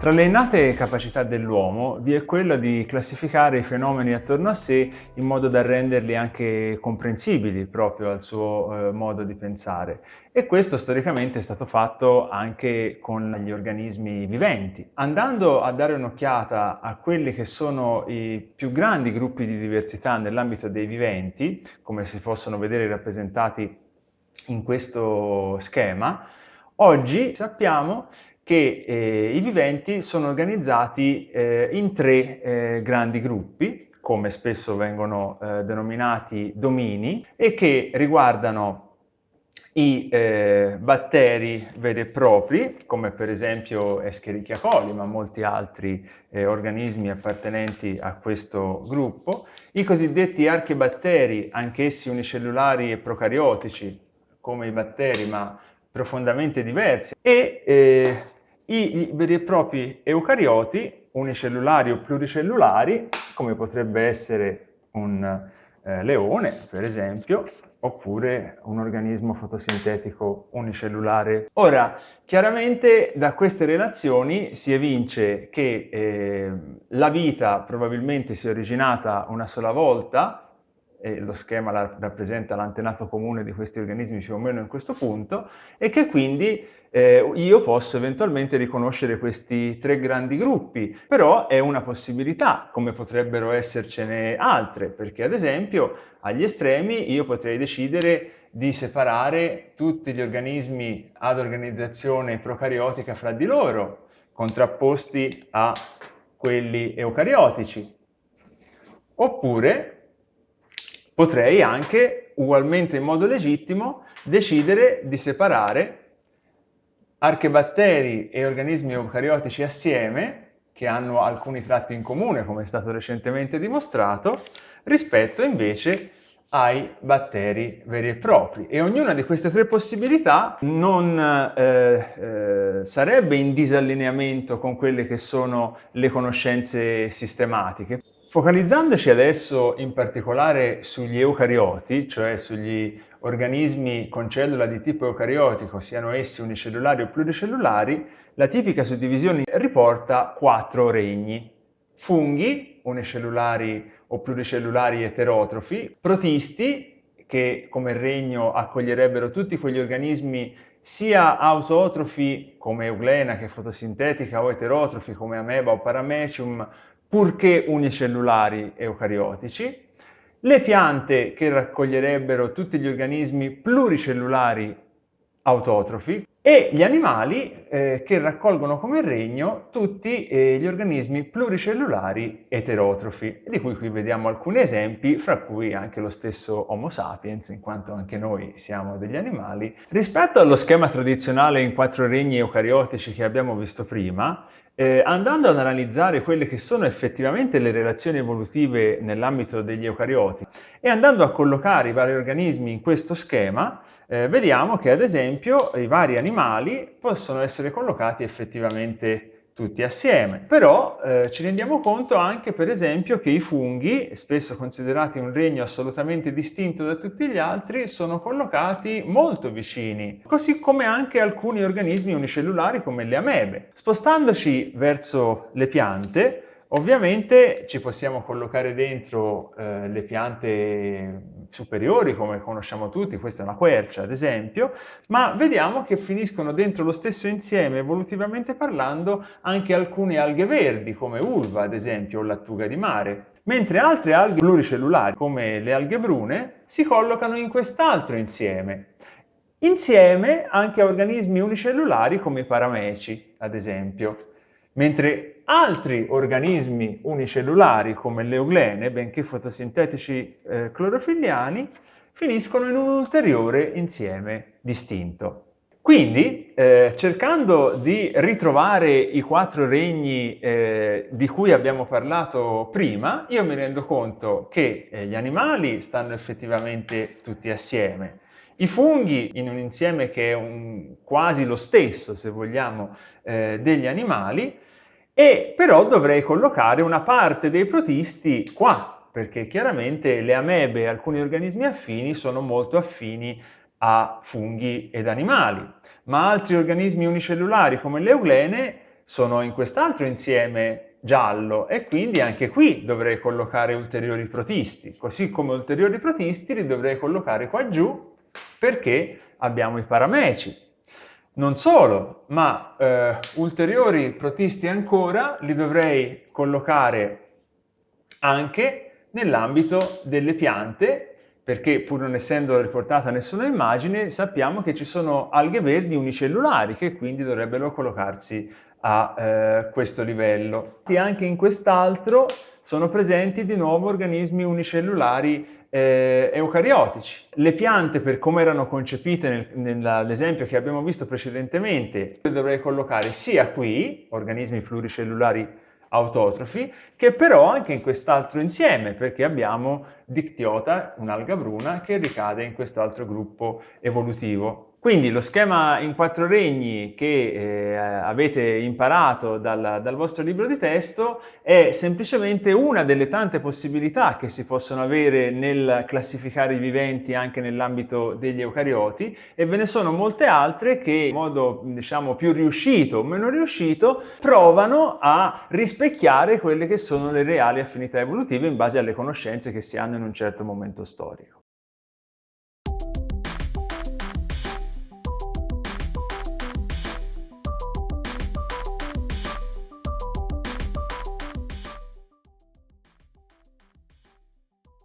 Tra le innate capacità dell'uomo vi è quella di classificare i fenomeni attorno a sé in modo da renderli anche comprensibili proprio al suo modo di pensare. E questo storicamente è stato fatto anche con gli organismi viventi. Andando a dare un'occhiata a quelli che sono i più grandi gruppi di diversità nell'ambito dei viventi, come si possono vedere rappresentati in questo schema, oggi sappiamo che i viventi sono organizzati in tre grandi gruppi, come spesso vengono denominati domini, e che riguardano i batteri veri e propri, come per esempio Escherichia coli, ma molti altri organismi appartenenti a questo gruppo, i cosiddetti archebatteri, anch'essi unicellulari e procariotici, come i batteri, ma profondamente diversi, e i veri e propri eucarioti, unicellulari o pluricellulari, come potrebbe essere un leone, per esempio, oppure un organismo fotosintetico unicellulare. Ora, chiaramente da queste relazioni si evince che la vita probabilmente si è originata una sola volta, e lo schema rappresenta l'antenato comune di questi organismi più o meno in questo punto, e che quindi io posso eventualmente riconoscere questi tre grandi gruppi, però è una possibilità, come potrebbero essercene altre, perché ad esempio agli estremi io potrei decidere di separare tutti gli organismi ad organizzazione procariotica fra di loro, contrapposti a quelli eucariotici. Oppure potrei anche, ugualmente in modo legittimo, decidere di separare archebatteri e organismi eucariotici assieme, che hanno alcuni tratti in comune, come è stato recentemente dimostrato, rispetto invece ai batteri veri e propri. E ognuna di queste tre possibilità non sarebbe in disallineamento con quelle che sono le conoscenze sistematiche. Focalizzandoci adesso in particolare sugli eucarioti, cioè sugli organismi con cellula di tipo eucariotico, siano essi unicellulari o pluricellulari, la tipica suddivisione riporta 4 regni: funghi, unicellulari o pluricellulari eterotrofi, protisti, che come regno accoglierebbero tutti quegli organismi sia autotrofi come euglena che fotosintetica o eterotrofi come ameba o paramecium, purché unicellulari eucariotici, le piante che raccoglierebbero tutti gli organismi pluricellulari autotrofi e gli animali che raccolgono come regno tutti gli organismi pluricellulari eterotrofi, di cui qui vediamo alcuni esempi, fra cui anche lo stesso Homo sapiens, in quanto anche noi siamo degli animali. Rispetto allo schema tradizionale in 4 regni eucariotici che abbiamo visto prima, andando ad analizzare quelle che sono effettivamente le relazioni evolutive nell'ambito degli eucarioti e andando a collocare i vari organismi in questo schema, vediamo che ad esempio i vari animali possono essere collocati effettivamente tutti assieme. Però ci rendiamo conto anche, per esempio, che i funghi, spesso considerati un regno assolutamente distinto da tutti gli altri, sono collocati molto vicini, così come anche alcuni organismi unicellulari come le amebe. Spostandoci verso le piante, ovviamente ci possiamo collocare dentro le piante superiori, come conosciamo tutti, questa è una quercia ad esempio, ma vediamo che finiscono dentro lo stesso insieme, evolutivamente parlando, anche alcune alghe verdi, come ulva ad esempio, o lattuga di mare, mentre altre alghe pluricellulari, come le alghe brune, si collocano in quest'altro insieme anche a organismi unicellulari come i parameci, ad esempio. Mentre altri organismi unicellulari come le euglene, benché fotosintetici clorofilliani, finiscono in un ulteriore insieme distinto. Quindi, cercando di ritrovare i 4 regni di cui abbiamo parlato prima, io mi rendo conto che gli animali stanno effettivamente tutti assieme, i funghi in un insieme che è quasi lo stesso, se vogliamo, degli animali, e però dovrei collocare una parte dei protisti qua, perché chiaramente le amebe e alcuni organismi affini sono molto affini a funghi ed animali, ma altri organismi unicellulari come le euglene sono in quest'altro insieme giallo e quindi anche qui dovrei collocare ulteriori protisti, così come ulteriori protisti li dovrei collocare qua giù perché abbiamo i parameci. Non solo, ma ulteriori protisti ancora li dovrei collocare anche nell'ambito delle piante, perché pur non essendo riportata nessuna immagine, sappiamo che ci sono alghe verdi unicellulari che quindi dovrebbero collocarsi a questo livello. E anche in quest'altro sono presenti di nuovo organismi unicellulari eucariotici. Le piante, per come erano concepite nell'esempio che abbiamo visto precedentemente, le dovrei collocare sia qui, organismi pluricellulari autotrofi, che però anche in quest'altro insieme, perché abbiamo Dictyota, un'alga bruna, che ricade in quest'altro gruppo evolutivo. Quindi lo schema in 4 regni che avete imparato dal vostro libro di testo è semplicemente una delle tante possibilità che si possono avere nel classificare i viventi anche nell'ambito degli eucarioti, e ve ne sono molte altre che in modo, diciamo, più riuscito o meno riuscito provano a rispecchiare quelle che sono le reali affinità evolutive in base alle conoscenze che si hanno in un certo momento storico.